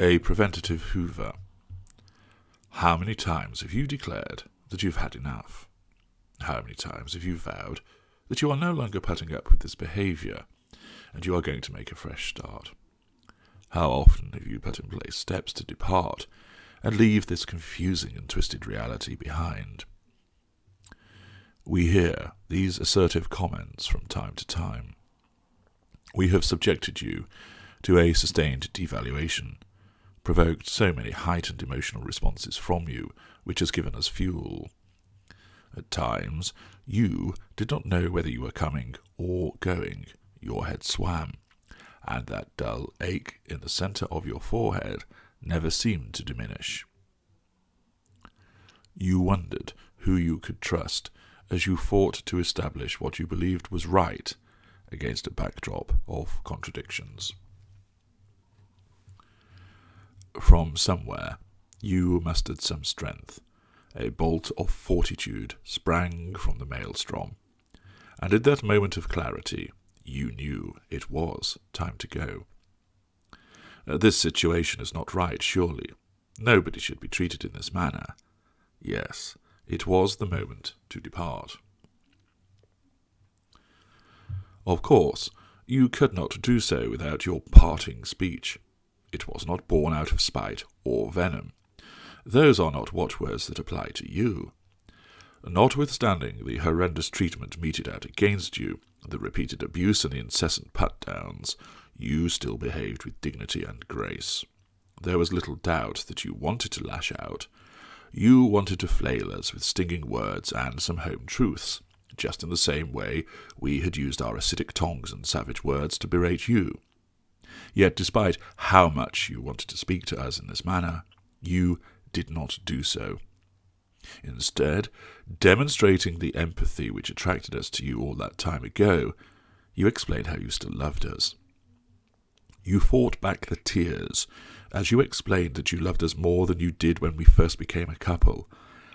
A preventative Hoover. How many times have you declared that you've had enough? How many times have you vowed that you are no longer putting up with this behaviour, and you are going to make a fresh start? How often have you put in place steps to depart and leave this confusing and twisted reality behind? We hear these assertive comments from time to time. We have subjected you to a sustained devaluation, provoked so many heightened emotional responses from you, which has given us fuel. At times, you did not know whether you were coming or going. Your head swam, and that dull ache in the centre of your forehead never seemed to diminish. You wondered who you could trust as you fought to establish what you believed was right against a backdrop of contradictions. From somewhere, you mustered some strength. A bolt of fortitude sprang from the maelstrom, and in that moment of clarity, you knew it was time to go. This situation is not right, surely. Nobody should be treated in this manner. Yes, it was the moment to depart. Of course, you could not do so without your parting speech. It was not born out of spite or venom. Those are not watchwords that apply to you. Notwithstanding the horrendous treatment meted out against you, the repeated abuse and the incessant put-downs, you still behaved with dignity and grace. There was little doubt that you wanted to lash out. You wanted to flail us with stinging words and some home truths, just in the same way we had used our acidic tongues and savage words to berate you. Yet despite how much you wanted to speak to us in this manner, you did not do so. Instead, demonstrating the empathy which attracted us to you all that time ago, you explained how you still loved us. You fought back the tears as you explained that you loved us more than you did when we first became a couple,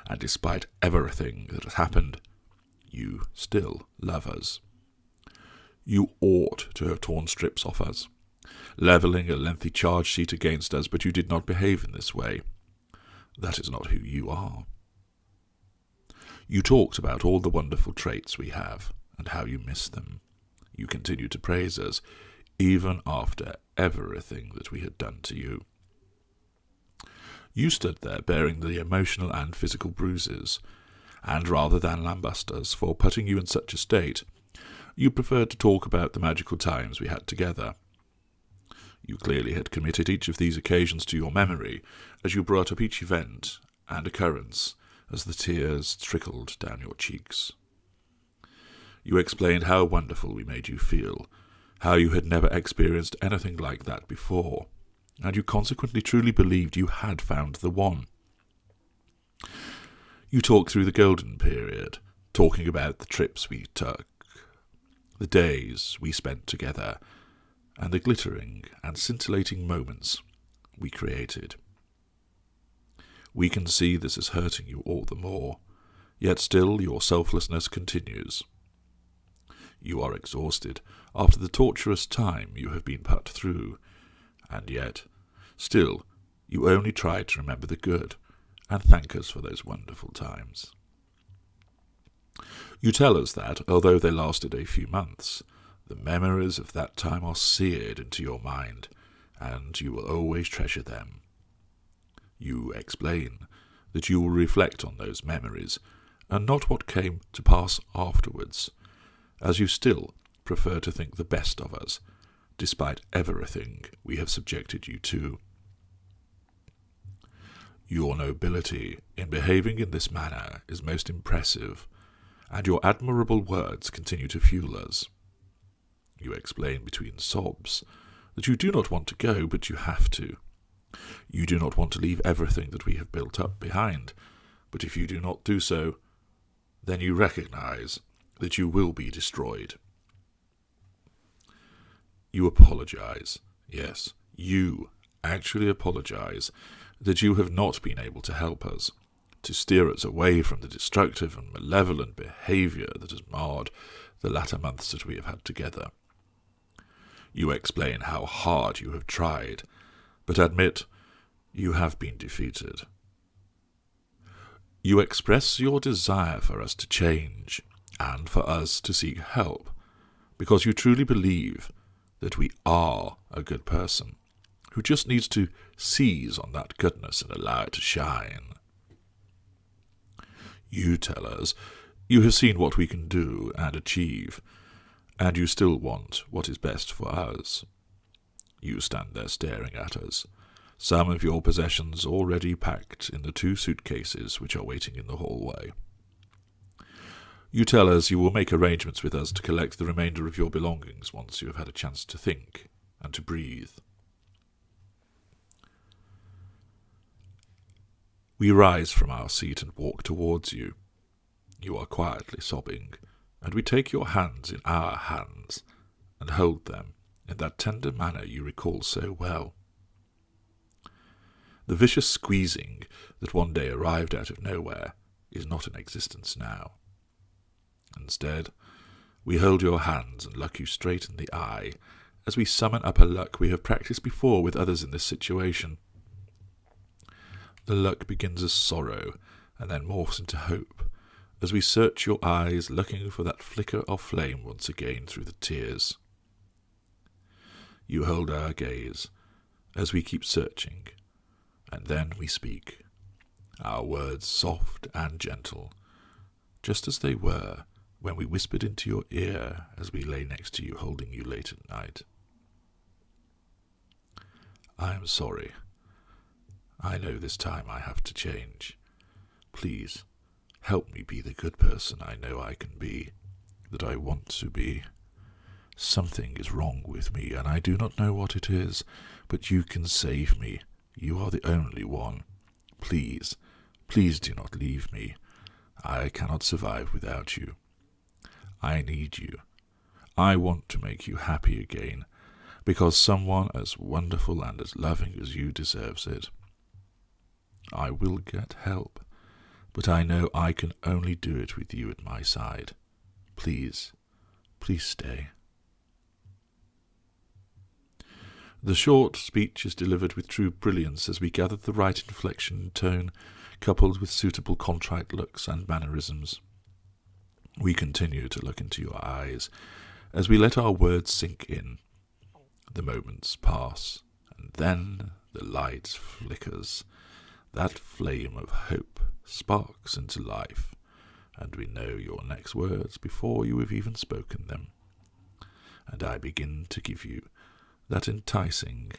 and despite everything that has happened, you still love us. You ought to have torn strips off us, levelling a lengthy charge sheet against us, but you did not behave in this way. That is not who you are. You talked about all the wonderful traits we have, and how you miss them. You continued to praise us, even after everything that we had done to you. You stood there bearing the emotional and physical bruises, and rather than lambast us for putting you in such a state, you preferred to talk about the magical times we had together. You clearly had committed each of these occasions to your memory, as you brought up each event and occurrence as the tears trickled down your cheeks. You explained how wonderful we made you feel, how you had never experienced anything like that before, and you consequently truly believed you had found the one. You talked through the golden period, talking about the trips we took, the days we spent together, and the glittering and scintillating moments we created. We can see this is hurting you all the more, yet still your selflessness continues. You are exhausted after the torturous time you have been put through, and yet, still, you only try to remember the good and thank us for those wonderful times. You tell us that, although they lasted a few months, the memories of that time are seared into your mind, and you will always treasure them. You explain that you will reflect on those memories, and not what came to pass afterwards, as you still prefer to think the best of us, despite everything we have subjected you to. Your nobility in behaving in this manner is most impressive, and your admirable words continue to fuel us. You explain between sobs that you do not want to go, but you have to. You do not want to leave everything that we have built up behind, but if you do not do so, then you recognize that you will be destroyed. You apologize. Yes, you actually apologize that you have not been able to help us, to steer us away from the destructive and malevolent behaviour that has marred the latter months that we have had together. You explain how hard you have tried, but admit You have been defeated. You express your desire for us to change and for us to seek help because you truly believe that we are a good person who just needs to seize on that goodness and allow it to shine. You tell us you have seen what we can do and achieve, and you still want what is best for us. You stand there staring at us, some of your possessions already packed in the 2 suitcases which are waiting in the hallway. You tell us you will make arrangements with us to collect the remainder of your belongings once you have had a chance to think and to breathe. We rise from our seat and walk towards you. You are quietly sobbing, and we take your hands in our hands and hold them in that tender manner you recall so well. The vicious squeezing that one day arrived out of nowhere is not in existence now. Instead, we hold your hands and look you straight in the eye as we summon up a look we have practiced before with others in this situation. The look begins as sorrow and then morphs into hope as we search your eyes looking for that flicker of flame once again through the tears. You hold our gaze as we keep searching, and then we speak, our words soft and gentle, just as they were when we whispered into your ear as we lay next to you holding you late at night. I am sorry. I know this time I have to change. Please, help me be the good person I know I can be, that I want to be. Something is wrong with me, and I do not know what it is, but you can save me. You are the only one. Please, please do not leave me. I cannot survive without you. I need you. I want to make you happy again, because someone as wonderful and as loving as you deserves it. I will get help, but I know I can only do it with you at my side. Please, please stay. The short speech is delivered with true brilliance as we gather the right inflection and tone, coupled with suitable contrite looks and mannerisms. We continue to look into your eyes as we let our words sink in. The moments pass, and then the light flickers. That flame of hope sparks into life, and we know your next words before you have even spoken them. And I begin to give you that enticing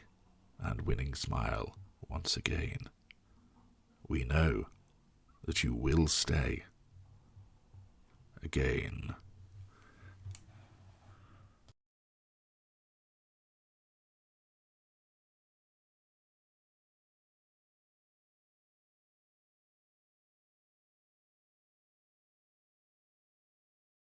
and winning smile once again. We know that you will stay again.